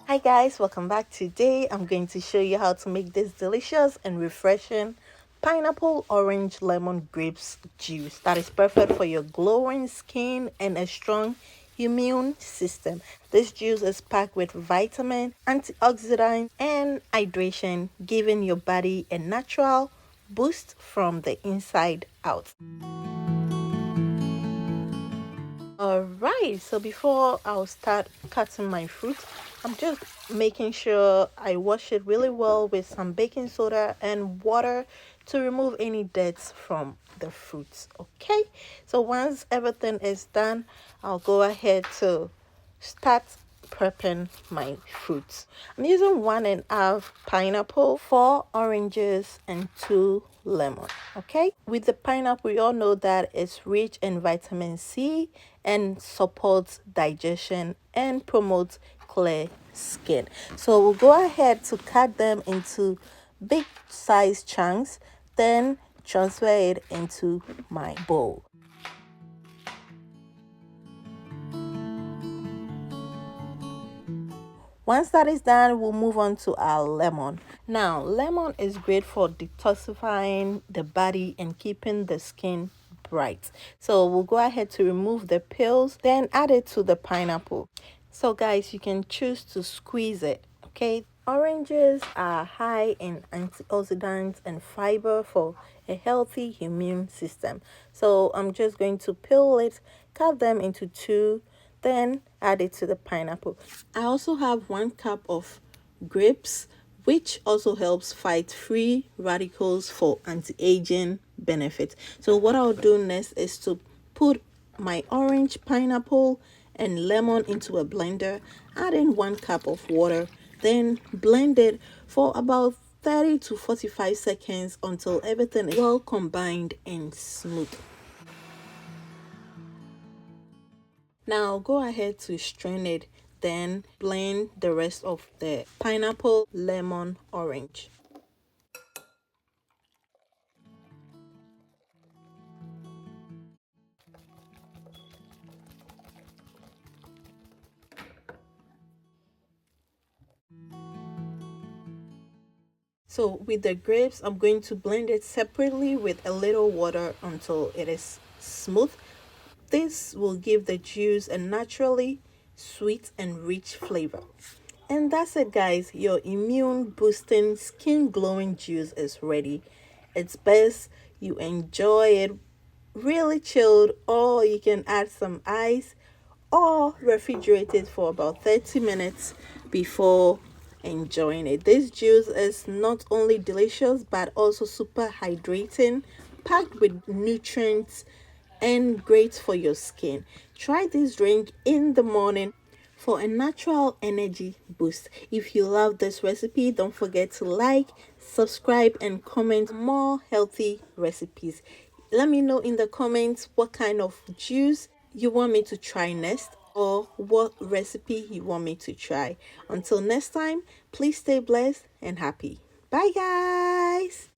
Hi guys, welcome back. Today I'm going to show you how to make this delicious and refreshing pineapple, orange, lemon, grapes juice that is perfect for your glowing skin and a strong immune system. This juice is packed with vitamin, antioxidant, and hydration, giving your body a natural boost from the inside out. Alright, so before I'll start cutting my fruit, I'm just making sure I wash it really well with some baking soda and water to remove any dirt from the fruits. Okay, so once everything is done, I'll go ahead to start prepping my fruits. I'm using 1.5 pineapple, 4 oranges, and 2 lemon. Okay, with the pineapple, we all know that it's rich in vitamin C and supports digestion and promotes clear skin. So we'll go ahead to cut them into big size chunks, then transfer it into my bowl. Once that is done, we'll move on to our lemon. Now, lemon is great for detoxifying the body and keeping the skin bright. So we'll go ahead to remove the peels, then add it to the pineapple. So guys, you can choose to squeeze it, okay? Oranges are high in antioxidants and fiber for a healthy immune system. So I'm just going to peel it, cut them into two, then add it to the pineapple. I also have 1 cup of grapes, which also helps fight free radicals for anti-aging benefits. So what I'll do next is to put my orange, pineapple, and lemon into a blender, add in 1 cup of water, then blend it for about 30 to 45 seconds until everything is well combined and smooth. Now go ahead to strain it, then blend the rest of the pineapple, lemon, orange. So with the grapes, I'm going to blend it separately with a little water until it is smooth. This will give the juice a naturally sweet and rich flavor. And that's it guys, your immune boosting skin glowing juice is ready. It's best you enjoy it really chilled, or you can add some ice or refrigerate it for about 30 minutes before enjoying it. This juice is not only delicious but also super hydrating, packed with nutrients and great for your skin. Try this drink in the morning for a natural energy boost. If you love this recipe, don't forget to like, subscribe, and comment more healthy recipes. Let me know in the comments what kind of juice you want me to try next, or what recipe you want me to try. Until next time, please stay blessed and happy. Bye guys.